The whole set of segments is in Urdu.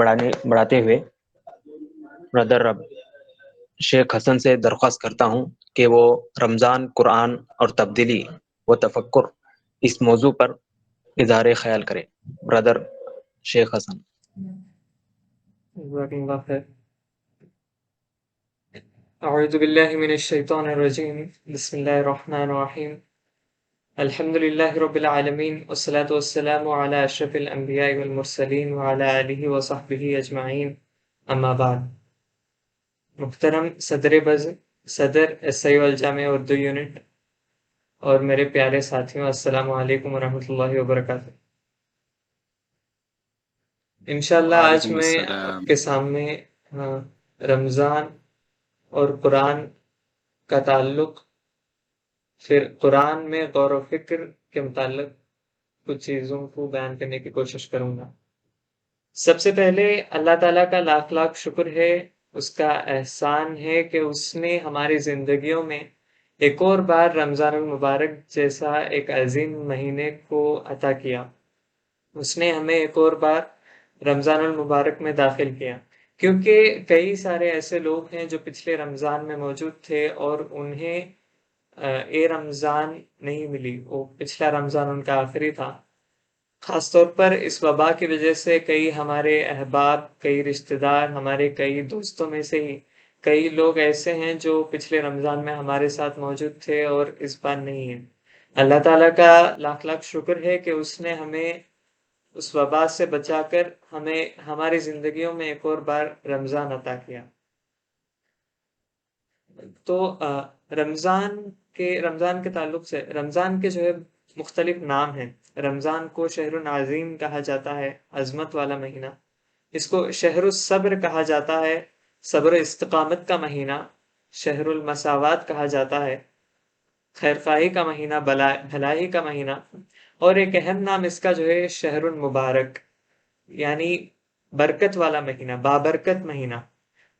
بڑھاتے ہوئے برادر شیخ حسن سے درخواست کرتا ہوں کہ وہ رمضان، قرآن اور تبدیلی و تفکر اس موضوع پر اظہار خیال کرے۔ برادر شیخ حسن۔ جزاک اللہ خیر۔ اعوذ باللہ من الشیطان الرجیم، بسم اللہ الرحمن الرحیم، الحمد للہ رب العالمین، والصلاة والسلام علی اشرف الانبیاء والمرسلین وعلی آلہ وصحبہ اجمعین، اما بعد۔ محترم صدر ایس آئی الجامعہ اردو یونٹ اور میرے پیارے ساتھیوں، السلام علیکم ورحمۃ اللہ وبرکاتہ۔ انشاءاللہ آج وعلیکم میں السلام۔ آپ کے سامنے رمضان اور قرآن کا تعلق، پھر قرآن میں غور و فکر کے متعلق کچھ چیزوں کو بیان کرنے کی کوشش کروں گا۔ سب سے پہلے اللہ تعالیٰ کا لاکھ لاکھ شکر ہے، اس کا احسان ہے کہ اس نے ہماری زندگیوں میں ایک اور بار رمضان المبارک جیسا ایک عظیم مہینے کو عطا کیا۔ اس نے ہمیں ایک اور بار رمضان المبارک میں داخل کیا، کیونکہ کئی سارے ایسے لوگ ہیں جو پچھلے رمضان میں موجود تھے اور انہیں یہ رمضان نہیں ملی، وہ پچھلا رمضان ان کا آخری تھا۔ خاص طور پر اس وبا کی وجہ سے کئی ہمارے احباب، کئی رشتہ دار، ہمارے کئی دوستوں میں سے ہی کئی لوگ ایسے ہیں جو پچھلے رمضان میں ہمارے ساتھ موجود تھے اور اس بار نہیں ہیں۔ اللہ تعالیٰ کا لاکھ لاکھ شکر ہے کہ اس نے ہمیں اس وبا سے بچا کر ہمیں ہماری زندگیوں میں ایک اور بار رمضان عطا کیا۔ تو رمضان کے تعلق سے رمضان کے جو ہے مختلف نام ہیں۔ رمضان کو شہر العظیم کہا جاتا ہے، عظمت والا مہینہ۔ اس کو شہر الصبر کہا جاتا ہے، صبر و استقامت کا مہینہ۔ شہر المساوات کہا جاتا ہے، خیر خواہی کا مہینہ، بھلائی کا مہینہ۔ اور ایک اہم نام اس کا جو ہے شہر المبارک، یعنی برکت والا مہینہ، بابرکت مہینہ۔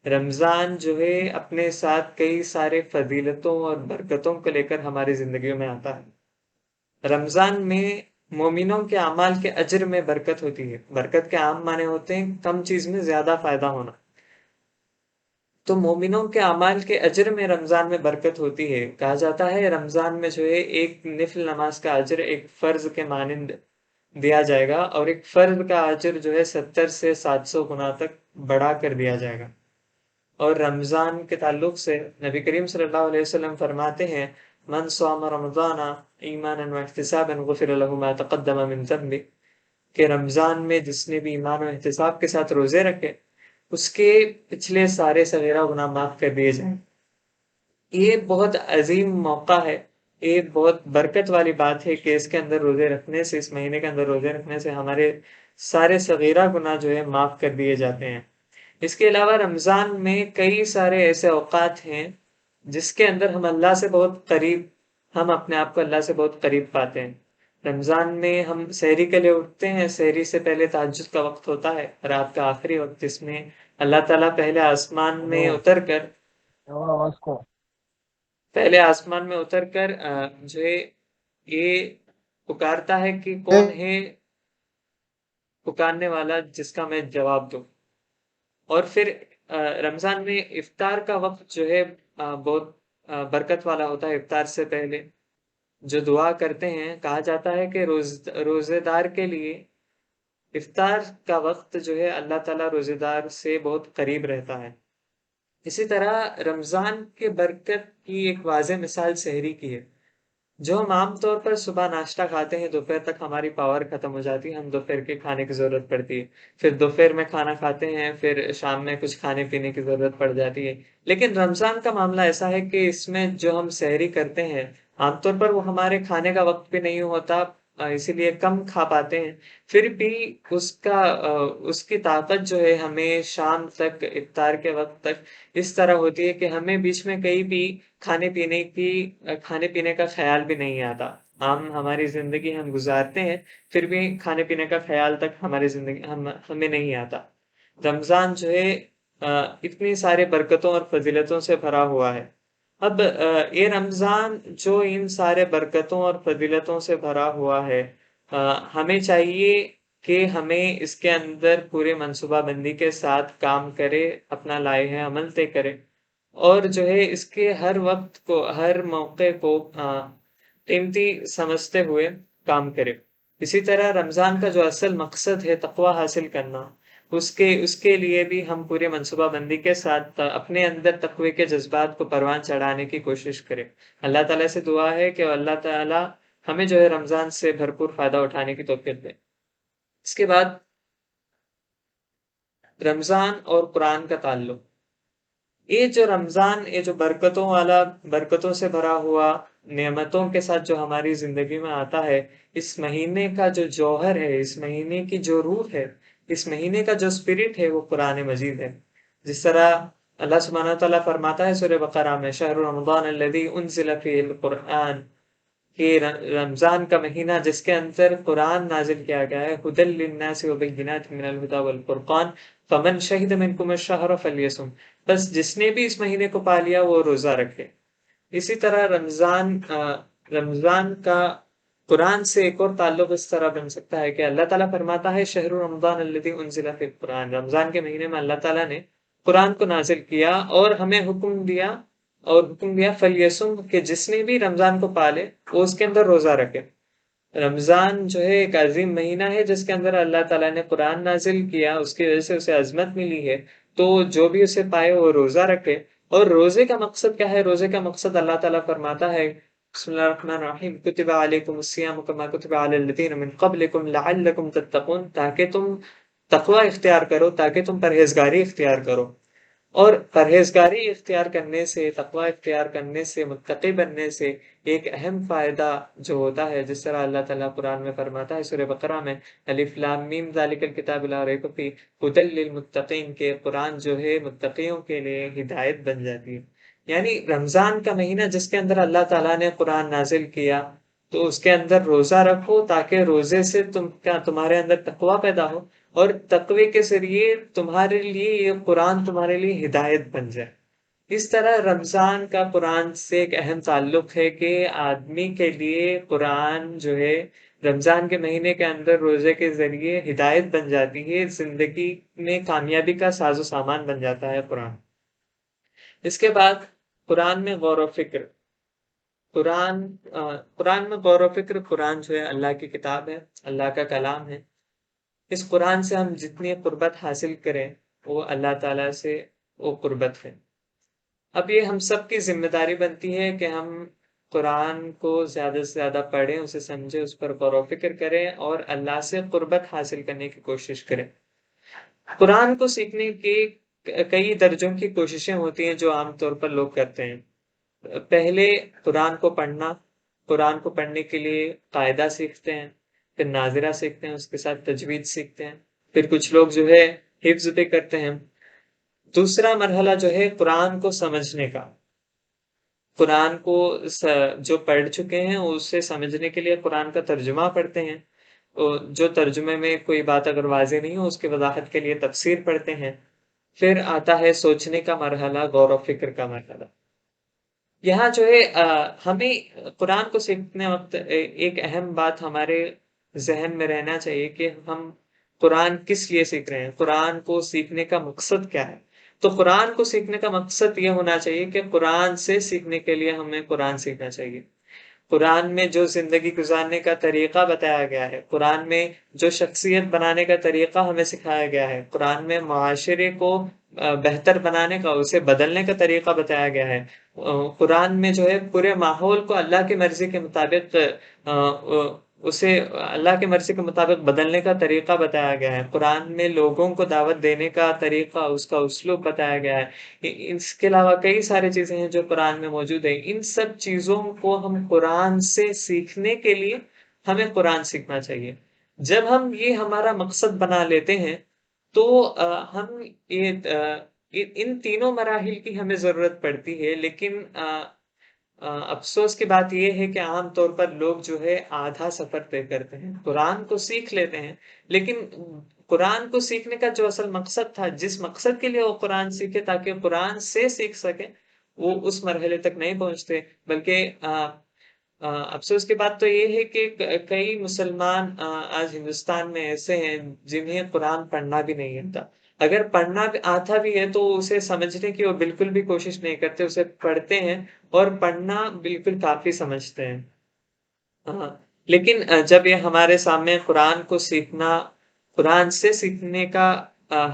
رمضان جو ہے اپنے ساتھ کئی سارے فضیلتوں اور برکتوں کو لے کر ہماری زندگیوں میں آتا ہے۔ رمضان میں مومنوں کے اعمال کے اجر میں برکت ہوتی ہے۔ برکت کے عام معنی ہوتے ہیں کم چیز میں زیادہ فائدہ ہونا۔ تو مومنوں کے اعمال کے اجر میں رمضان میں برکت ہوتی ہے۔ کہا جاتا ہے رمضان میں جو ہے ایک نفل نماز کا اجر ایک فرض کے مانند دیا جائے گا، اور ایک فرض کا اجر جو ہے 70 سے 700 گنا تک بڑھا کر دیا جائے گا۔ اور رمضان کے تعلق سے نبی کریم صلی اللہ علیہ وسلم فرماتے ہیں، من صام رمضان ایمانا واحتسابا غفر له ما تقدم من ذنبه، کہ رمضان میں جس نے بھی ایمان و احتساب کے ساتھ روزے رکھے اس کے پچھلے سارے صغیرہ گناہ معاف کر دیے جائیں۔ یہ بہت عظیم موقع ہے، یہ بہت برکت والی بات ہے کہ اس کے اندر روزے رکھنے سے، اس مہینے کے اندر روزے رکھنے سے ہمارے سارے صغیرہ گناہ جو ہے معاف کر دیے جاتے ہیں۔ اس کے علاوہ رمضان میں کئی سارے ایسے اوقات ہیں جس کے اندر ہم اللہ سے بہت قریب، ہم اپنے آپ کو اللہ سے بہت قریب پاتے ہیں۔ رمضان میں ہم سحری کے لیے اٹھتے ہیں، سحری سے پہلے تہجد کا وقت ہوتا ہے، رات کا آخری وقت، جس میں اللہ تعالیٰ پہلے آسمان میں اتر کر جو ہے یہ پکارتا ہے کہ کون ہے پکارنے والا جس کا میں جواب دوں۔ اور پھر رمضان میں افطار کا وقت جو ہے بہت برکت والا ہوتا ہے۔ افطار سے پہلے جو دعا کرتے ہیں، کہا جاتا ہے کہ روزے دار کے لیے افطار کا وقت جو ہے اللہ تعالیٰ روزے دار سے بہت قریب رہتا ہے۔ اسی طرح رمضان کے برکت کی ایک واضح مثال سحری کی ہے۔ جو ہم عام طور پر صبح ناشتہ کھاتے ہیں، دوپہر تک ہماری پاور ختم ہو جاتی ہے، ہم دوپہر کے کھانے کی ضرورت پڑتی ہے، پھر دوپہر میں کھانا کھاتے ہیں، پھر شام میں کچھ کھانے پینے کی ضرورت پڑ جاتی ہے۔ لیکن رمضان کا معاملہ ایسا ہے کہ اس میں جو ہم سحری کرتے ہیں، عام طور پر وہ ہمارے کھانے کا وقت بھی نہیں ہوتا، اسی لیے کم کھا پاتے ہیں، پھر بھی اس کی طاقت جو ہے ہمیں شام تک، افطار کے وقت تک اس طرح ہوتی ہے کہ ہمیں بیچ میں کہیں بھی کھانے پینے کا خیال بھی نہیں آتا۔ ہماری زندگی ہم گزارتے ہیں، پھر بھی کھانے پینے کا خیال تک ہماری زندگی ہمیں نہیں آتا۔ رمضان جو ہے اتنی سارے برکتوں اور فضیلتوں سے بھرا ہوا ہے۔ اب یہ رمضان جو ان سارے برکتوں اور فضیلتوں سے بھرا ہوا ہے، ہمیں چاہیے کہ ہمیں اس کے اندر پورے منصوبہ بندی کے ساتھ کام کرے، اپنا لائحہ عمل طے کرے، اور جو ہے اس کے ہر وقت کو، ہر موقع کو قیمتی سمجھتے ہوئے کام کرے۔ اسی طرح رمضان کا جو اصل مقصد ہے تقوی حاصل کرنا، اس کے لیے بھی ہم پورے منصوبہ بندی کے ساتھ اپنے اندر تقوی کے جذبات کو پروان چڑھانے کی کوشش کریں۔ اللہ تعالیٰ سے دعا ہے کہ اللہ تعالیٰ ہمیں جو ہے رمضان سے بھرپور فائدہ اٹھانے کی توفیق دے۔ اس کے بعد رمضان اور قرآن کا تعلق۔ یہ جو رمضان، یہ جو برکتوں سے بھرا ہوا، نعمتوں کے ساتھ جو ہماری زندگی میں آتا ہے، اس مہینے کا جو جوہر ہے، اس مہینے کی جو روح ہے، اس مہینے کا جو اسپرٹ ہے، وہ قرآن مجید ہے۔ جس طرح اللہ سبحانہ وتعالیٰ فرماتا ہے سورہ بقرہ میں، شہر رمضان الذی انزل فیہ القرآن، کہ رمضان کا مہینہ جس کے اندر قرآن نازل کیا گیا ہے، ھدی للناس وبینات من الھدی والفرقان فمن شہد منکم الشہر فلیصم، بس جس نے بھی اس مہینے کو پا لیا وہ روزہ رکھے۔ اسی طرح رمضان کا قرآن سے ایک اور تعلق اس طرح بن سکتا ہے کہ اللہ تعالیٰ فرماتا ہے شہر رمضان الذی انزل فیہ القرآن، رمضان کے مہینے میں اللہ تعالیٰ نے قرآن کو نازل کیا اور ہمیں حکم دیا فلیسم، کہ جس نے بھی رمضان کو پالے وہ اس کے اندر روزہ رکھے۔ رمضان جو ہے ایک عظیم مہینہ ہے جس کے اندر اللہ تعالیٰ نے قرآن نازل کیا، اس کی وجہ سے اسے عظمت ملی ہے، تو جو بھی اسے پائے وہ روزہ رکھے۔ اور روزے کا مقصد کیا ہے؟ روزے کا مقصد اللہ تعالیٰ فرماتا ہے بسم اللہ الرحمن الرحیم، کتب علیکم الصیام کما کتب علی الذین من قبلکم لعلکم تتقون، تاکہ تم تقوی اختیار کرو، تاکہ تم پرہیزگاری اختیار کرو۔ اور پرہیزگاری اختیار کرنے سے، تقوی اختیار کرنے سے، متقی بننے سے ایک اہم فائدہ جو ہوتا ہے، جس طرح اللہ تعالیٰ قرآن میں فرماتا ہے سورہ بقرہ میں، الف لام میم ذالک الکتاب لا ریب فیہ ھدی للمتقین، کہ قرآن جو ہے متقیوں کے لیے ہدایت بن جاتی ہے۔ یعنی رمضان کا مہینہ جس کے اندر اللہ تعالیٰ نے قرآن نازل کیا، تو اس کے اندر روزہ رکھو، تاکہ روزے سے تمہارے اندر تقوی پیدا ہو، اور تقوی کے ذریعے تمہارے لیے یہ قرآن تمہارے لیے ہدایت بن جائے۔ اس طرح رمضان کا قرآن سے ایک اہم تعلق ہے کہ آدمی کے لیے قرآن جو ہے رمضان کے مہینے کے اندر روزے کے ذریعے ہدایت بن جاتی ہے، زندگی میں کامیابی کا ساز و سامان بن جاتا ہے قرآن۔ اس کے بعد قرآن میں غور و فکر۔ قرآن میں غور و فکر، قرآن جو ہے اللہ کی کتاب ہے، اللہ کا کلام ہے۔ اس قرآن سے ہم جتنی قربت حاصل کریں وہ اللہ تعالیٰ سے وہ قربت ہے۔ اب یہ ہم سب کی ذمہ داری بنتی ہے کہ ہم قرآن کو زیادہ سے زیادہ پڑھیں، اسے سمجھیں، اس پر غور و فکر کریں اور اللہ سے قربت حاصل کرنے کی کوشش کریں۔ قرآن کو سیکھنے کی کئی درجوں کی کوششیں ہوتی ہیں جو عام طور پر لوگ کرتے ہیں۔ پہلے قرآن کو پڑھنا، قرآن کو پڑھنے کے لیے قاعدہ سیکھتے ہیں، پھر ناظرہ سیکھتے ہیں، اس کے ساتھ تجوید سیکھتے ہیں، پھر کچھ لوگ جو ہے حفظ بھی کرتے ہیں۔ دوسرا مرحلہ جو ہے قرآن کو سمجھنے کا، قرآن کو جو پڑھ چکے ہیں اسے سمجھنے کے لیے قرآن کا ترجمہ پڑھتے ہیں، جو ترجمے میں کوئی بات اگر واضح نہیں ہو اس کی وضاحت کے لیے تفسیر پڑھتے ہیں۔ پھر آتا ہے سوچنے کا مرحلہ، غور و فکر کا مرحلہ۔ یہاں جو ہے ہمیں قرآن کو سیکھنے وقت ایک اہم بات ہمارے ذہن میں رہنا چاہیے کہ ہم قرآن کس لیے سیکھ رہے ہیں، قرآن کو سیکھنے کا مقصد کیا ہے۔ تو قرآن کو سیکھنے کا مقصد یہ ہونا چاہیے کہ قرآن سے سیکھنے کے لیے ہمیں قرآن سیکھنا چاہیے۔ قرآن میں جو زندگی گزارنے کا طریقہ بتایا گیا ہے، قرآن میں جو شخصیت بنانے کا طریقہ ہمیں سکھایا گیا ہے، قرآن میں معاشرے کو بہتر بنانے کا، اسے بدلنے کا طریقہ بتایا گیا ہے، قرآن میں جو ہے پورے ماحول کو اللہ کی مرضی کے مطابق اسے اللہ کی مرضی کے مطابق بدلنے کا طریقہ بتایا گیا ہے، قرآن میں لوگوں کو دعوت دینے کا طریقہ، اس کا اسلوب بتایا گیا ہے۔ اس کے علاوہ کئی ساری چیزیں ہیں جو قرآن میں موجود ہیں۔ ان سب چیزوں کو ہم قرآن سے سیکھنے کے لیے ہمیں قرآن سیکھنا چاہیے۔ جب ہم یہ ہمارا مقصد بنا لیتے ہیں تو ہم ان تینوں مراحل کی ہمیں ضرورت پڑتی ہے، لیکن افسوس کی بات یہ ہے کہ عام طور پر لوگ جو ہے آدھا سفر طے کرتے ہیں، قرآن کو سیکھ لیتے ہیں، لیکن قرآن کو سیکھنے کا جو اصل مقصد تھا، جس مقصد کے لیے وہ قرآن سیکھے تاکہ قرآن سے سیکھ سکے، وہ اس مرحلے تک نہیں پہنچتے، بلکہ افسوس کی بات تو یہ ہے کہ کئی مسلمان آج ہندوستان میں ایسے ہیں جنہیں قرآن پڑھنا بھی نہیں آتا۔ اگر پڑھنا بھی آتا بھی ہے تو اسے سمجھنے کی وہ بالکل بھی کوشش نہیں کرتے، اسے پڑھتے ہیں اور پڑھنا بالکل کافی سمجھتے ہیں۔ ہاں، لیکن جب یہ ہمارے سامنے قرآن کو سیکھنا، قرآن سے سیکھنے کا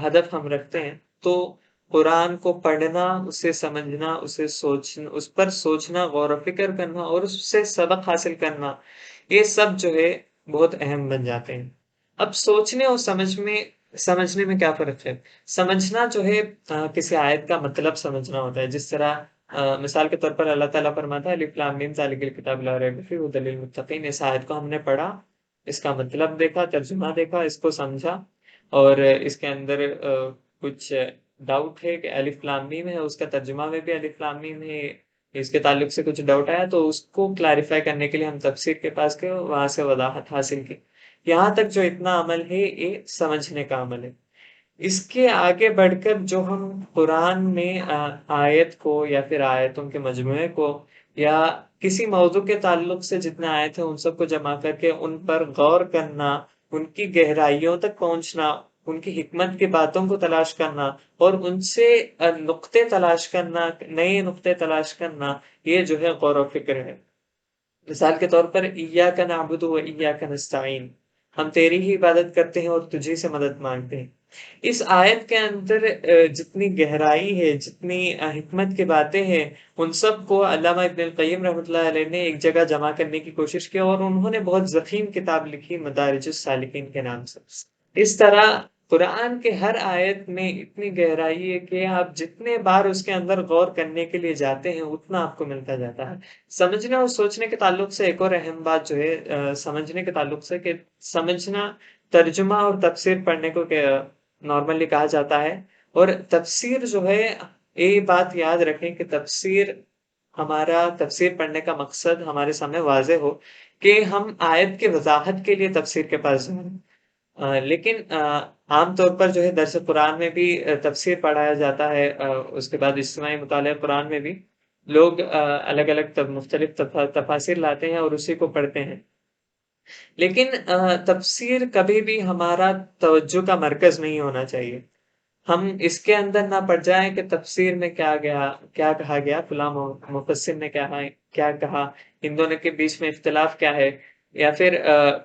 ہدف ہم رکھتے ہیں، تو قرآن کو پڑھنا، اسے سمجھنا، اسے سوچنا، اس پر سوچنا، غور و فکر کرنا اور اس سے سبق حاصل کرنا، یہ سب جو ہے بہت اہم بن جاتے ہیں۔ اب سوچنے اور سمجھنے میں کیا فرق ہے؟ سمجھنا جو ہے کسی آیت کا مطلب سمجھنا ہوتا ہے، جس طرح مثال کے طور پر اللہ تعالیٰ فرماتا ہے الف لام میم ذالک الکتاب لا ریب فیہ ھدی للمتقین۔ اس آیت کو ہم نے پڑھا، اس کا مطلب دیکھا، ترجمہ دیکھا، اس کو سمجھا، اور اس کے اندر کچھ ڈاؤٹ ہے کہ الف لام میم ہے، اس کا ترجمہ میں بھی الف لام میم ہے، اس کے تعلق سے کچھ ڈاؤٹ آیا تو اس کو کلیریفائی کرنے کے لیے ہم تفسیر کے پاس گئے، وہاں سے وضاحت حاصل کی۔ یہاں تک جو اتنا عمل ہے یہ سمجھنے کا عمل ہے۔ اس کے آگے بڑھ کر جو ہم قرآن میں آیت کو یا پھر آیتوں کے مجموعے کو یا کسی موضوع کے تعلق سے جتنے آیت ہیں ان سب کو جمع کر کے ان پر غور کرنا، ان کی گہرائیوں تک پہنچنا، ان کی حکمت کی باتوں کو تلاش کرنا اور ان سے نقطے تلاش کرنا، نئے نقطے تلاش کرنا، یہ جو ہے غور و فکر ہے۔ مثال کے طور پر ایاک نعبد و ایاک نستعین، ہم تیری ہی عبادت کرتے ہیں اور تجھی سے مدد مانگتے ہیں۔ اس آیت کے اندر جتنی گہرائی ہے، جتنی حکمت کی باتیں ہیں، ان سب کو علامہ ابن القیم رحمۃ اللہ علیہ نے ایک جگہ جمع کرنے کی کوشش کی اور انہوں نے بہت ضخیم کتاب لکھی مدارج السالکین کے نام سے۔ اس طرح قرآن کے ہر آیت میں اتنی گہرائی ہے کہ آپ جتنے بار اس کے اندر غور کرنے کے لیے جاتے ہیں اتنا آپ کو ملتا جاتا ہے۔ سمجھنے اور سوچنے کے تعلق سے ایک اور اہم بات جو ہے سمجھنے کے تعلق سے، کہ سمجھنا، ترجمہ اور تفسیر پڑھنے کو کہ نارملی کہا جاتا ہے، اور تفسیر جو ہے، یہ بات یاد رکھیں کہ ہمارا تفسیر پڑھنے کا مقصد ہمارے سامنے واضح ہو کہ ہم آیت کی وضاحت کے لیے تفسیر کے پاس جائیں۔ لیکن عام طور پر جو ہے درس قرآن میں بھی تفسیر پڑھایا جاتا ہے، اس کے بعد اجتماعی مطالعہ قرآن میں بھی لوگ الگ الگ مختلف تفاسیر لاتے ہیں اور اسی کو پڑھتے ہیں۔ لیکن تفسیر کبھی بھی ہمارا توجہ کا مرکز نہیں ہونا چاہیے۔ ہم اس کے اندر نہ پڑ جائیں کہ تفسیر میں کیا کہا گیا، فلاں مفسر نے کیا کہا، ان دونوں کے بیچ میں اختلاف کیا ہے، یا پھر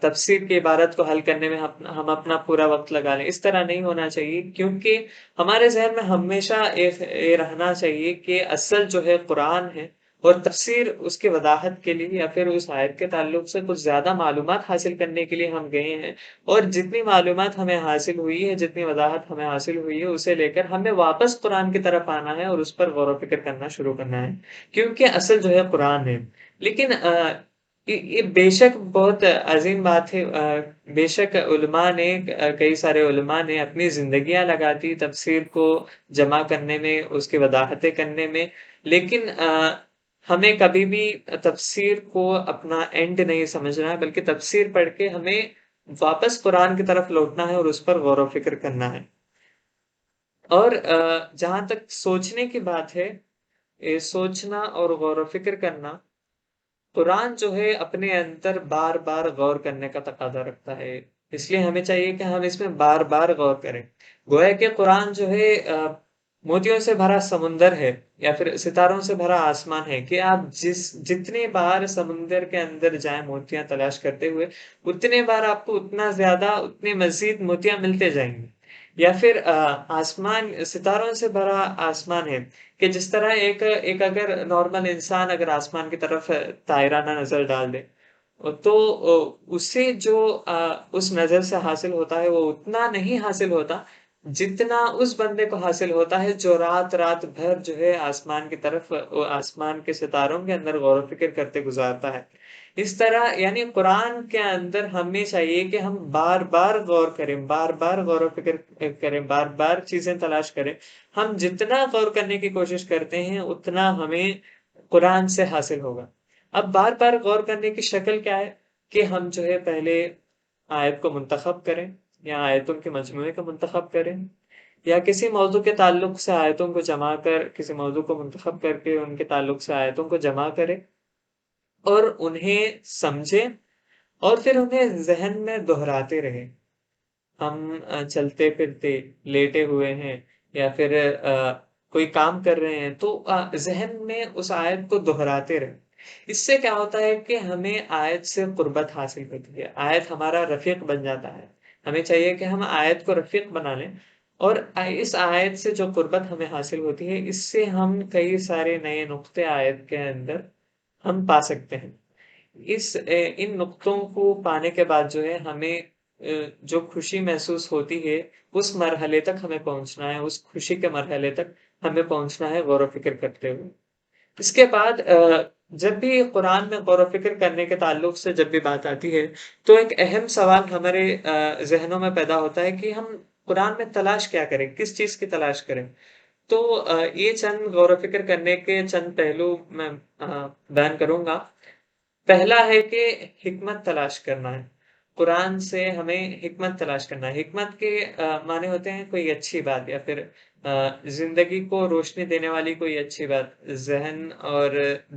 تفسیر کی عبارت کو حل کرنے میں ہم اپنا پورا وقت لگا لیں۔ اس طرح نہیں ہونا چاہیے، کیونکہ ہمارے ذہن میں ہمیشہ یہ رہنا چاہیے کہ اصل جو ہے قرآن ہے، اور تفسیر اس کے وضاحت کے لیے یا پھر اس آیت کے تعلق سے کچھ زیادہ معلومات حاصل کرنے کے لیے ہم گئے ہیں، اور جتنی معلومات ہمیں حاصل ہوئی ہے، جتنی وضاحت ہمیں حاصل ہوئی ہے، اسے لے کر ہمیں واپس قرآن کی طرف آنا ہے اور اس پر غور و فکر کرنا شروع کرنا ہے، کیونکہ اصل جو ہے قرآن ہے۔ لیکن یہ بے شک بہت عظیم بات ہے، بے شک علماء نے، کئی سارے علماء نے اپنی زندگیاں لگا دی تفسیر کو جمع کرنے میں، اس کی وضاحتیں کرنے میں، لیکن ہمیں کبھی بھی تفسیر کو اپنا اینڈ نہیں سمجھنا ہے، بلکہ تفسیر پڑھ کے ہمیں واپس قرآن کی طرف لوٹنا ہے اور اس پر غور و فکر کرنا ہے۔ اور جہاں تک سوچنے کی بات ہے، یہ سوچنا اور غور و فکر کرنا، قرآن جو ہے اپنے اندر بار بار غور کرنے کا تقاضا رکھتا ہے، اس لیے ہمیں چاہیے کہ ہم اس میں بار بار غور کریں۔ گویا کہ قرآن جو ہے موتیوں سے بھرا سمندر ہے یا پھر ستاروں سے بھرا آسمان ہے، کہ آپ جتنے بار سمندر کے اندر جائیں موتیاں تلاش کرتے ہوئے، اتنے بار آپ کو اتنا زیادہ، اتنے مزید موتیاں ملتے جائیں گے۔ یا پھر آسمان، ستاروں سے بھرا آسمان ہے، کہ جس طرح ایک اگر نارمل انسان اگر آسمان کی طرف طائرانہ نظر ڈال دے تو اسے جو اس نظر سے حاصل ہوتا ہے وہ اتنا نہیں حاصل ہوتا جتنا اس بندے کو حاصل ہوتا ہے جو رات رات بھر جو ہے آسمان کی طرف، آسمان کے ستاروں کے اندر غور و فکر کرتے گزارتا ہے۔ اس طرح یعنی قرآن کے اندر ہمیں چاہیے کہ ہم بار بار غور کریں، بار بار غور و فکر کریں، بار بار چیزیں تلاش کریں۔ ہم جتنا غور کرنے کی کوشش کرتے ہیں اتنا ہمیں قرآن سے حاصل ہوگا۔ اب بار بار غور کرنے کی شکل کیا ہے، کہ ہم جو ہے پہلے آیت کو منتخب کریں، یا آیتوں کے مجموعے کو منتخب کریں، یا کسی موضوع کے تعلق سے آیتوں کو جمع کر، کسی موضوع کو منتخب کر کے ان کے تعلق سے آیتوں کو جمع کریں، اور انہیں سمجھیں اور پھر انہیں ذہن میں دہراتے رہیں۔ ہم چلتے پھرتے لیٹے ہوئے ہیں یا پھر کوئی کام کر رہے ہیں تو ذہن میں اس آیت کو دہراتے رہیں۔ اس سے کیا ہوتا ہے کہ ہمیں آیت سے قربت حاصل ہوتی ہے، آیت ہمارا رفیق بن جاتا ہے۔ ہمیں چاہیے کہ ہم آیت کو رفیق بنا لیں، اور اس آیت سے جو قربت ہمیں حاصل ہوتی ہے اس سے ہم کئی سارے نئے نقطے آیت کے اندر ہم پا سکتے ہیں۔ ان نقطوں کو پانے کے بعد جو ہے ہمیں جو خوشی محسوس ہوتی ہے اس مرحلے تک ہمیں پہنچنا ہے، اس خوشی کے مرحلے تک ہمیں پہنچنا ہے غور و فکر کرتے ہوئے۔ اس کے بعد جب بھی قرآن میں غور و فکر کرنے کے تعلق سے جب بھی بات آتی ہے تو ایک اہم سوال ہمارے ذہنوں میں پیدا ہوتا ہے کہ ہم قرآن میں تلاش کیا کریں، کس چیز کی تلاش کریں۔ تو یہ چند غور و فکر کرنے کے چند پہلو میں بیان کروں گا۔ پہلا ہے کہ حکمت تلاش کرنا ہے۔ قرآن سے ہمیں حکمت تلاش کرنا ہے۔ حکمت کے معنی ہوتے ہیں کوئی اچھی بات، یا پھر زندگی کو روشنی دینے والی کوئی اچھی بات، ذہن اور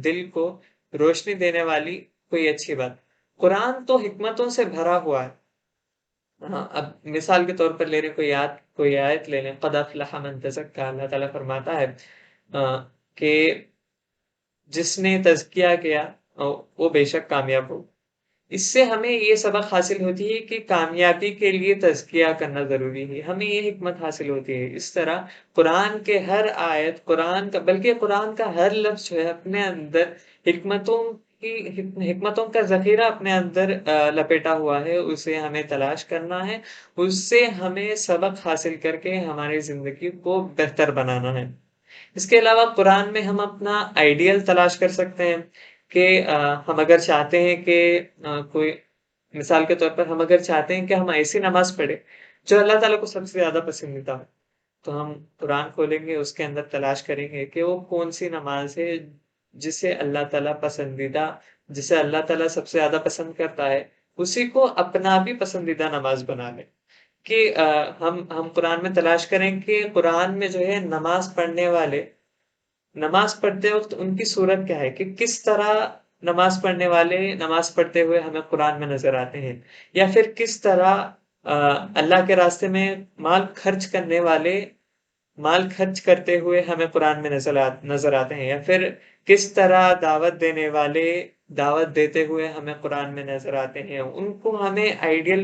دل کو روشنی دینے والی کوئی اچھی بات۔ قرآن تو حکمتوں سے بھرا ہوا ہے۔ ہاں، اب مثال کے طور پر لے رہے کوئی آیت لے لیں، قد افلح من تزکا، اللہ تعالیٰ فرماتا ہے کہ جس نے تزکیہ کیا وہ بے شک کامیاب ہو۔ اس سے ہمیں یہ سبق حاصل ہوتی ہے کہ کامیابی کے لیے تزکیہ کرنا ضروری ہے، ہمیں یہ حکمت حاصل ہوتی ہے۔ اس طرح قرآن کے ہر آیت، قرآن کا بلکہ قرآن کا ہر لفظ جو ہے اپنے اندر حکمتوں حکمتوں کا ذخیرہ اپنے اندر لپیٹا ہوا ہے، اسے ہمیں تلاش کرنا ہے، اس سے ہمیں سبق حاصل کر کے ہماری زندگی کو بہتر بنانا ہے۔ اس کے علاوہ قرآن میں ہم اپنا آئیڈیل تلاش کر سکتے ہیں کہ ہم اگر چاہتے ہیں کہ کوئی مثال کے طور پر ہم اگر چاہتے ہیں کہ ہم ایسی نماز پڑھیں جو اللہ تعالیٰ کو سب سے زیادہ پسندیدہ ہو، تو ہم قرآن کھولیں گے، اس کے اندر تلاش کریں گے کہ وہ کون سی نماز ہے جسے اللہ تعالیٰ پسندیدہ، جسے اللہ تعالیٰ سب سے زیادہ پسند کرتا ہے، اسی کو اپنا بھی پسندیدہ نماز بنا لیں۔ کہ ہم قرآن میں تلاش کریں کہ قرآن میں جو ہے نماز پڑھنے والے، نماز پڑھتے وقت ان کی صورت کیا ہے، کہ کس طرح نماز پڑھنے والے نماز پڑھتے ہوئے ہمیں قرآن میں نظر آتے ہیں، یا پھر کس طرح اللہ کے راستے میں مال خرچ کرنے والے مال خرچ کرتے ہوئے ہمیں قرآن میں نظر آتے ہیں، یا پھر کس طرح دعوت دینے والے دعوت دیتے ہوئے ہمیں قرآن میں نظر آتے ہیں۔ ان کو ہمیں آئیڈیل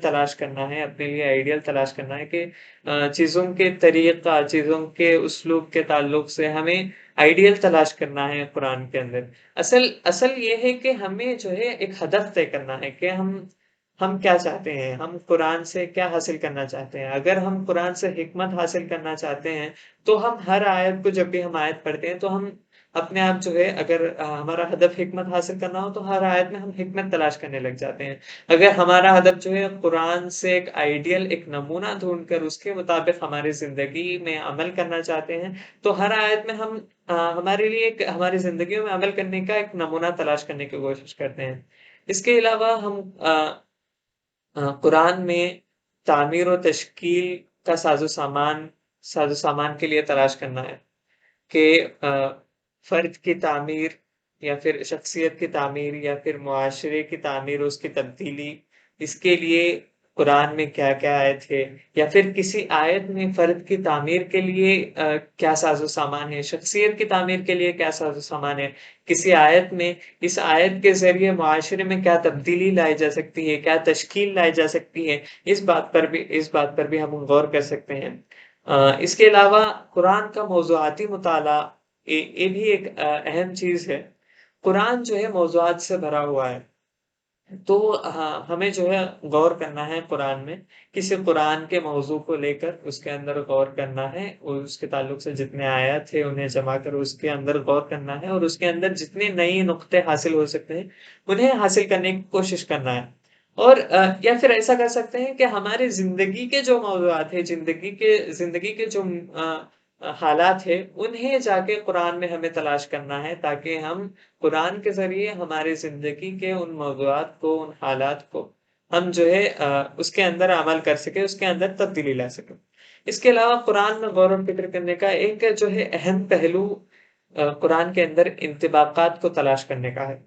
تلاش کرنا ہے، اپنے لیے آئیڈیل تلاش کرنا ہے کہ چیزوں کے طریقہ، چیزوں کے اسلوب کے تعلق سے ہمیں آئیڈیل تلاش کرنا ہے قرآن کے اندر۔ اصل یہ ہے کہ ہمیں جو ہے ایک ہدف طے کرنا ہے کہ ہم کیا چاہتے ہیں، ہم قرآن سے کیا حاصل کرنا چاہتے ہیں۔ اگر ہم قرآن سے حکمت حاصل کرنا چاہتے ہیں تو ہم ہر آیت کو، جب بھی ہم آیت پڑھتے ہیں تو ہم اپنے آپ جو ہے، اگر ہمارا ہدف حکمت حاصل کرنا ہو تو ہر آیت میں ہم حکمت تلاش کرنے لگ جاتے ہیں۔ اگر ہمارا ہدف جو ہے قرآن سے ایک آئیڈیل، ایک نمونہ ڈھونڈ کر اس کے مطابق ہماری زندگی میں عمل کرنا چاہتے ہیں تو ہر آیت میں ہم ہمارے لیے ہماری زندگیوں میں عمل کرنے کا ایک نمونہ تلاش کرنے کی کوشش کرتے ہیں۔ اس کے علاوہ ہم قرآن میں تعمیر و تشکیل کا ساز و سامان کے لیے تلاش کرنا ہے کہ فرد کی تعمیر یا پھر شخصیت کی تعمیر یا پھر معاشرے کی تعمیر، اس کی تبدیلی، اس کے لیے قرآن میں کیا کیا آیت ہے، یا پھر کسی آیت میں فرد کی تعمیر کے لیے کیا ساز و سامان ہے، شخصیت کی تعمیر کے لیے کیا ساز و سامان ہے، کسی آیت میں اس آیت کے ذریعے معاشرے میں کیا تبدیلی لائی جا سکتی ہے، کیا تشکیل لائی جا سکتی ہے، اس بات پر بھی ہم غور کر سکتے ہیں۔ اس کے علاوہ قرآن کا موضوعاتی مطالعہ یہ بھی ایک اہم چیز ہے۔ قرآن جو ہے موضوعات سے بھرا ہوا ہے، تو ہمیں جو ہے غور کرنا ہے قرآن میں، کسی قرآن کے موضوع کو لے کر اس کے اندر غور کرنا ہے، اور اس کے تعلق سے جتنے آیات تھے انہیں جمع کر اس کے اندر غور کرنا ہے، اور اس کے اندر جتنے نئی نقطے حاصل ہو سکتے ہیں انہیں حاصل کرنے کی کوشش کرنا ہے۔ اور یا پھر ایسا کر سکتے ہیں کہ ہماری زندگی کے جو موضوعات ہیں، زندگی کے جو حالات ہیں، انہیں جا کے قرآن میں ہمیں تلاش کرنا ہے، تاکہ ہم قرآن کے ذریعے ہماری زندگی کے ان موضوعات کو، ان حالات کو ہم جو ہے اس کے اندر عمل کر سکیں، اس کے اندر تبدیلی لا سکیں۔ اس کے علاوہ قرآن میں غور و فکر کرنے کا ایک جو ہے اہم پہلو قرآن کے اندر انطباقات کو تلاش کرنے کا ہے۔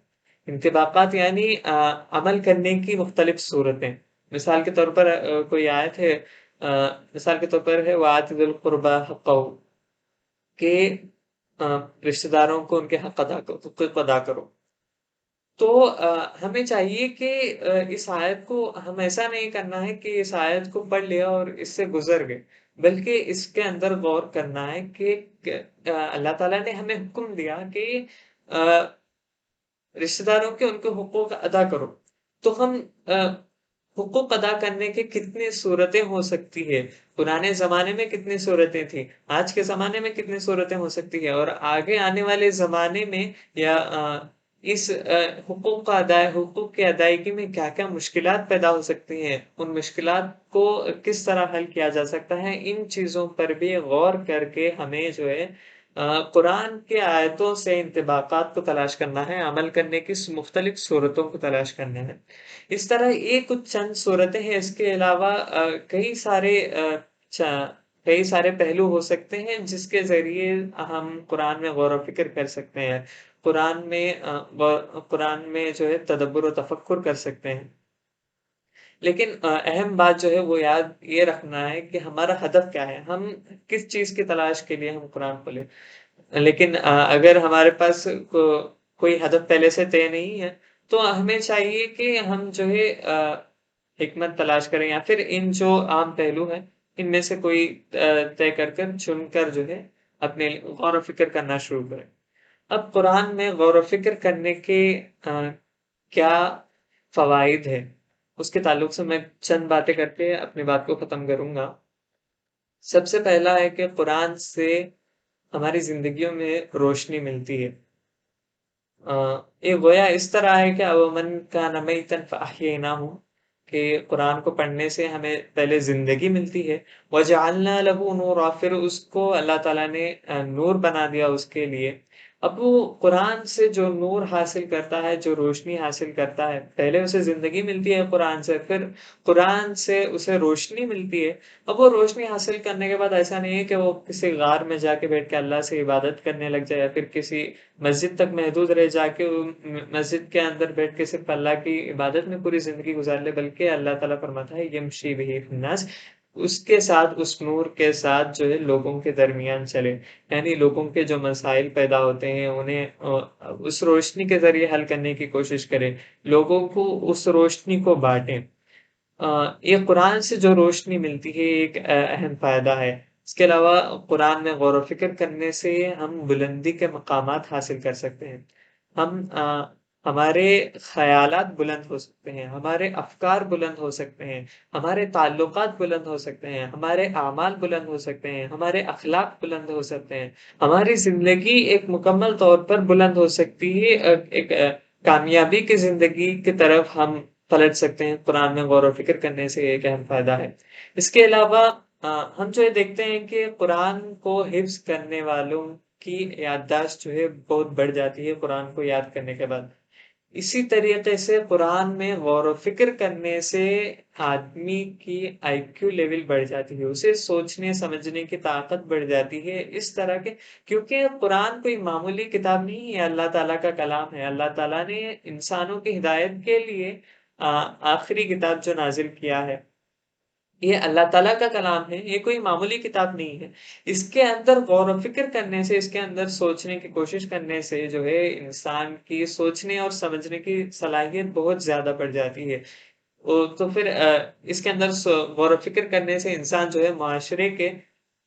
انطباقات یعنی عمل کرنے کی مختلف صورتیں۔ مثال کے طور پر کوئی آیت ہے، مثال کے طور پر ہے وَآتِ ذِی الْقُرْبَى حَقَّهُ، کہ رشتہ داروں کو ان کے حقوق ادا کرو۔ تو ہمیں چاہیے کہ اس آیت کو ہم ایسا نہیں کرنا ہے کہ اس آیت کو پڑھ لیا اور اس سے گزر گئے، بلکہ اس کے اندر غور کرنا ہے کہ اللہ تعالیٰ نے ہمیں حکم دیا کہ رشتہ داروں کے ان کے حقوق ادا کرو، تو ہم حقوق ادا کرنے کے کتنی صورتیں ہو سکتی ہے؟ پرانے زمانے میں کتنی صورتیں تھیں، آج کے زمانے میں کتنی صورتیں ہو سکتی ہے، اور آگے آنے والے زمانے میں یا اس حقوق کی ادائیگی میں کیا کیا مشکلات پیدا ہو سکتی ہیں، ان مشکلات کو کس طرح حل کیا جا سکتا ہے، ان چیزوں پر بھی غور کر کے ہمیں جو ہے قرآن کے آیتوں سے انطباقات کو تلاش کرنا ہے، عمل کرنے کی مختلف صورتوں کو تلاش کرنا ہے۔ اس طرح یہ کچھ چند صورتیں ہیں، اس کے علاوہ کئی سارے پہلو ہو سکتے ہیں جس کے ذریعے ہم قرآن میں غور و فکر کر سکتے ہیں، قرآن میں جو ہے تدبر و تفکر کر سکتے ہیں۔ لیکن اہم بات جو ہے وہ یاد یہ رکھنا ہے کہ ہمارا ہدف کیا ہے، ہم کس چیز کی تلاش کے لیے ہم قرآن کھولیں۔ لیکن اگر ہمارے پاس کوئی ہدف پہلے سے طے نہیں ہے تو ہمیں چاہیے کہ ہم جو ہے حکمت تلاش کریں، یا پھر ان جو عام پہلو ہیں ان میں سے کوئی طے کر چن کر جو ہے اپنے غور و فکر کرنا شروع کریں۔ اب قرآن میں غور و فکر کرنے کے کیا فوائد ہیں، اس کے تعلق سے میں چند باتیں کر کے اپنی بات کو ختم کروں گا۔ سب سے پہلا ہے کہ قرآن سے ہماری زندگیوں میں روشنی ملتی ہے۔ یہ گویا اس طرح ہے کہ اومن کا نمیتن فاحییناہ، کہ قرآن کو پڑھنے سے ہمیں پہلے زندگی ملتی ہے، وجعلنا لہ نورا، پھر اس کو اللہ تعالیٰ نے نور بنا دیا اس کے لیے۔ اب وہ قرآن سے جو نور حاصل کرتا ہے، جو روشنی حاصل کرتا ہے، پہلے اسے زندگی ملتی ہے قرآن سے، پھر قرآن سے اسے روشنی ملتی ہے۔ اب وہ روشنی حاصل کرنے کے بعد ایسا نہیں ہے کہ وہ کسی غار میں جا کے بیٹھ کے اللہ سے عبادت کرنے لگ جائے، یا پھر کسی مسجد تک محدود رہ جا کے مسجد کے اندر بیٹھ کے صرف اللہ کی عبادت میں پوری زندگی گزار لے، بلکہ اللہ تعالیٰ فرماتا ہے یمشی بہ فی الناس، اس کے ساتھ، اس نور کے ساتھ جو ہے لوگوں کے درمیان چلے، یعنی لوگوں کے جو مسائل پیدا ہوتے ہیں انہیں اس روشنی کے ذریعے حل کرنے کی کوشش کرے، لوگوں کو اس روشنی کو بانٹیں۔ یہ قرآن سے جو روشنی ملتی ہے ایک اہم فائدہ ہے۔ اس کے علاوہ قرآن میں غور و فکر کرنے سے ہم بلندی کے مقامات حاصل کر سکتے ہیں، ہمارے خیالات بلند ہو سکتے ہیں، ہمارے افکار بلند ہو سکتے ہیں، ہمارے تعلقات بلند ہو سکتے ہیں، ہمارے اعمال بلند ہو سکتے ہیں، ہمارے اخلاق بلند ہو سکتے ہیں، ہماری زندگی ایک مکمل طور پر بلند ہو سکتی ہے، ایک کامیابی کی زندگی کی طرف ہم پلٹ سکتے ہیں۔ قرآن میں غور و فکر کرنے سے ایک اہم فائدہ ہے۔ اس کے علاوہ ہم جو دیکھتے ہیں کہ قرآن کو حفظ کرنے والوں کی یادداشت جو ہے بہت بڑھ جاتی ہے قرآن کو یاد کرنے کے بعد۔ اسی طریقے سے قرآن میں غور و فکر کرنے سے آدمی کی آئی کیو لیول بڑھ جاتی ہے، اسے سوچنے سمجھنے کی طاقت بڑھ جاتی ہے، اس طرح کے، کیونکہ قرآن کوئی معمولی کتاب نہیں ہے، اللہ تعالیٰ کا کلام ہے۔ اللہ تعالیٰ نے انسانوں کی ہدایت کے لیے آخری کتاب جو نازل کیا ہے، یہ اللہ تعالیٰ کا کلام ہے، یہ کوئی معمولی کتاب نہیں ہے۔ اس کے اندر غور و فکر کرنے سے، اس کے اندر سوچنے کی کوشش کرنے سے جو ہے انسان کی سوچنے اور سمجھنے کی صلاحیت بہت زیادہ بڑھ جاتی ہے۔ تو پھر اس کے اندر غور و فکر کرنے سے انسان جو ہے معاشرے کے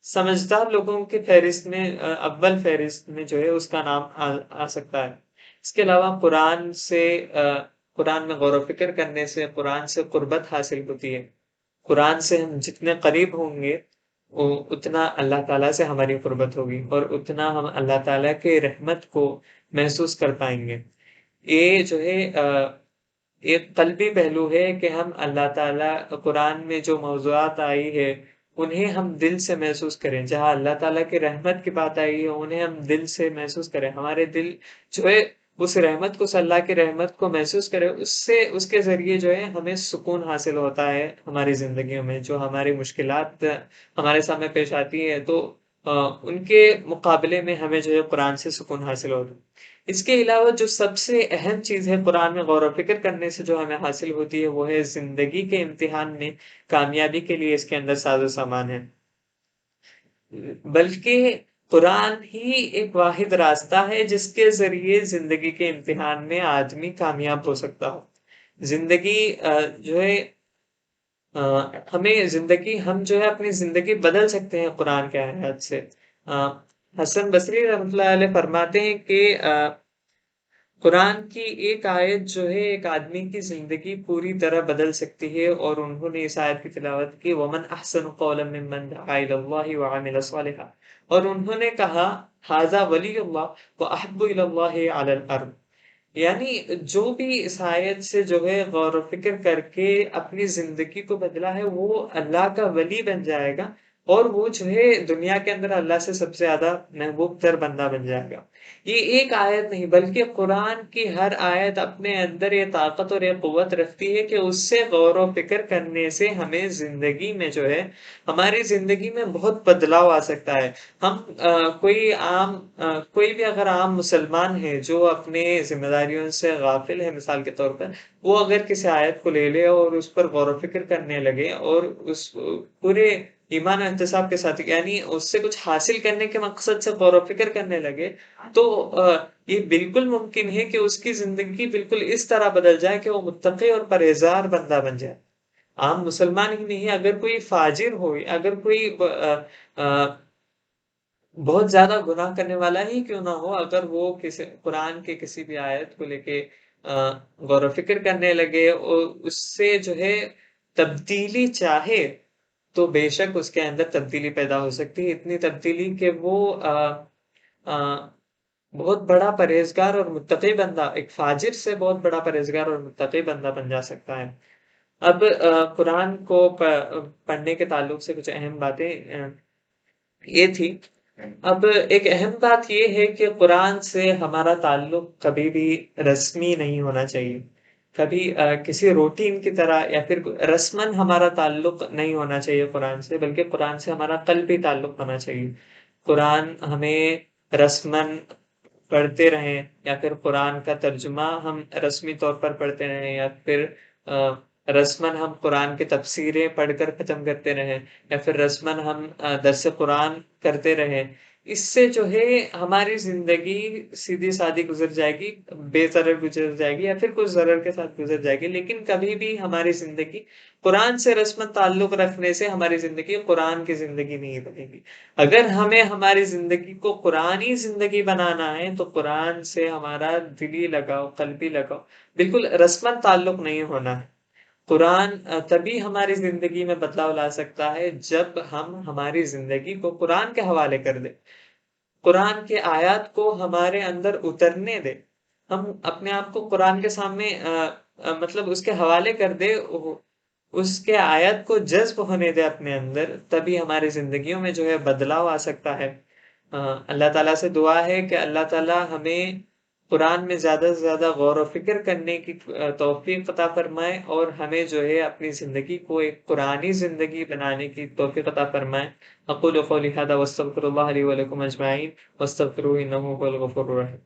سمجھدار لوگوں کی فہرست میں، اول فہرست میں جو ہے اس کا نام آ سکتا ہے۔ اس کے علاوہ قرآن میں غور و فکر کرنے سے قرآن سے قربت حاصل ہوتی ہے۔ قرآن سے ہم جتنے قریب ہوں گے اتنا اللہ تعالیٰ سے ہماری قربت ہوگی، اور اتنا ہم اللہ تعالیٰ کے رحمت کو محسوس کر پائیں گے۔ یہ جو ہے ایک قلبی پہلو ہے کہ ہم اللہ تعالیٰ قرآن میں جو موضوعات آئی ہے انہیں ہم دل سے محسوس کریں، جہاں اللہ تعالیٰ کی رحمت کی بات آئی ہے انہیں ہم دل سے محسوس کریں، ہمارے دل جو ہے اس رحمت کو، اللہ کی رحمت کو محسوس کرے، اس کے ذریعے جو ہے ہمیں سکون حاصل ہوتا ہے ہماری زندگیوں میں، جو ہماری مشکلات ہمارے سامنے پیش آتی ہے تو ان کے مقابلے میں ہمیں جو ہے قرآن سے سکون حاصل ہوتا ہے۔ اس کے علاوہ جو سب سے اہم چیز ہے قرآن میں غور و فکر کرنے سے جو ہمیں حاصل ہوتی ہے وہ ہے زندگی کے امتحان میں کامیابی کے لیے اس کے اندر ساز و سامان ہے، بلکہ قرآن ہی ایک واحد راستہ ہے جس کے ذریعے زندگی کے امتحان میں آدمی کامیاب ہو سکتا ہو۔ زندگی جو ہے ہم جو ہے اپنی زندگی بدل سکتے ہیں قرآن کے آیات سے۔ حسن بصری رحمۃ اللہ علیہ فرماتے ہیں کہ قرآن کی ایک آیت جو ہے ایک آدمی کی زندگی پوری طرح بدل سکتی ہے، اور انہوں نے اس آیت کی تلاوت کی وَمَنْ أَحْسَنُ قَوْلًا مِّمَّنْ دَعَا إِلَى اللَّهِ وَعَمِلَ صَالِحًا، اور انہوں نے کہا هَذَا وَلِيُّ اللَّهِ وَأَحَبُّ إِلَى اللَّهِ عَلَى الْأَرْضِ، یعنی جو بھی اس آیت سے جو ہے غور و فکر کر کے اپنی زندگی کو بدلا ہے وہ اللہ کا ولی بن جائے گا، اور وہ جو ہے دنیا کے اندر اللہ سے سب سے زیادہ محبوب تر بندہ بن جائے گا۔ یہ ایک آیت نہیں بلکہ قرآن کی ہر آیت اپنے اندر یہ طاقت اور یہ قوت رکھتی ہے کہ اس سے غور و فکر کرنے سے ہمیں زندگی میں جو ہے ہماری زندگی میں بہت بدلاؤ آ سکتا ہے۔ ہم کوئی بھی اگر عام مسلمان ہے جو اپنے ذمہ داریوں سے غافل ہے، مثال کے طور پر وہ اگر کسی آیت کو لے لے اور اس پر غور و فکر کرنے لگے اور اس پورے ایمان و احتساب کے ساتھ، یعنی اس سے کچھ حاصل کرنے کے مقصد سے غور و فکر کرنے لگے، تو یہ بالکل ممکن ہے کہ اس کی زندگی بالکل اس طرح بدل جائے کہ وہ متقی اور پرہیزگار بندہ بن جائے۔ عام مسلمان ہی نہیں، اگر کوئی فاجر ہو، اگر کوئی بہت زیادہ گناہ کرنے والا ہی کیوں نہ ہو، اگر وہ کسی قرآن کے کسی بھی آیت کو لے کے غور و فکر کرنے لگے اور اس سے جو ہے تبدیلی چاہے، تو بے شک اس کے اندر تبدیلی پیدا ہو سکتی ہے، اتنی تبدیلی کہ وہ بہت بڑا پرہیزگار اور متقی بندہ، ایک فاجر سے بہت بڑا پرہیزگار اور متقی بندہ بن جا سکتا ہے۔ اب قرآن کو پڑھنے کے تعلق سے کچھ اہم باتیں یہ تھی۔ اب ایک اہم بات یہ ہے کہ قرآن سے ہمارا تعلق کبھی بھی رسمی نہیں ہونا چاہیے، کبھی کسی روٹین کی طرح یا پھر رسماً ہمارا تعلق نہیں ہونا چاہیے قرآن سے، بلکہ قرآن سے ہمارا قلبی تعلق ہونا چاہیے۔ قرآن ہمیں رسماً پڑھتے رہیں یا پھر قرآن کا ترجمہ ہم رسمی طور پر پڑھتے رہیں، یا پھر رسماً ہم قرآن کی تفسیریں پڑھ کر ختم کرتے رہیں، یا پھر رسماً ہم درس قرآن کرتے رہیں، اس سے جو ہے ہماری زندگی سیدھی سادی گزر جائے گی، بے ضرر گزر جائے گی یا پھر کچھ ضرر کے ساتھ گزر جائے گی، لیکن کبھی بھی ہماری زندگی قرآن سے رسماً تعلق رکھنے سے ہماری زندگی قرآن کی زندگی نہیں بنے گی۔ اگر ہمیں ہماری زندگی کو قرآنی زندگی بنانا ہے تو قرآن سے ہمارا دلی لگاؤ، قلبی لگاؤ بالکل رسماً تعلق نہیں ہونا ہے۔ قرآن تبھی ہماری زندگی میں بدلاؤ لا سکتا ہے جب ہم ہماری زندگی کو قرآن کے حوالے کر دیں، قرآن کے آیات کو ہمارے اندر اترنے دیں، ہم اپنے آپ کو قرآن کے سامنے مطلب اس کے حوالے کر دیں، اس کے آیت کو جذب ہونے دے اپنے اندر، تبھی ہماری زندگیوں میں جو ہے بدلاؤ آ سکتا ہے۔ اللہ تعالیٰ سے دعا ہے کہ اللہ تعالیٰ ہمیں قرآن میں زیادہ سے زیادہ غور و فکر کرنے کی توفیق عطا فرمائے، اور ہمیں جو ہے اپنی زندگی کو ایک قرآنی زندگی بنانے کی توفیق عطا فرمائے۔ اقول قولی ھذا واستغفر اللہ لی ولکم اجمعین واستغفروہ انہ ھو الغفور الرحیم۔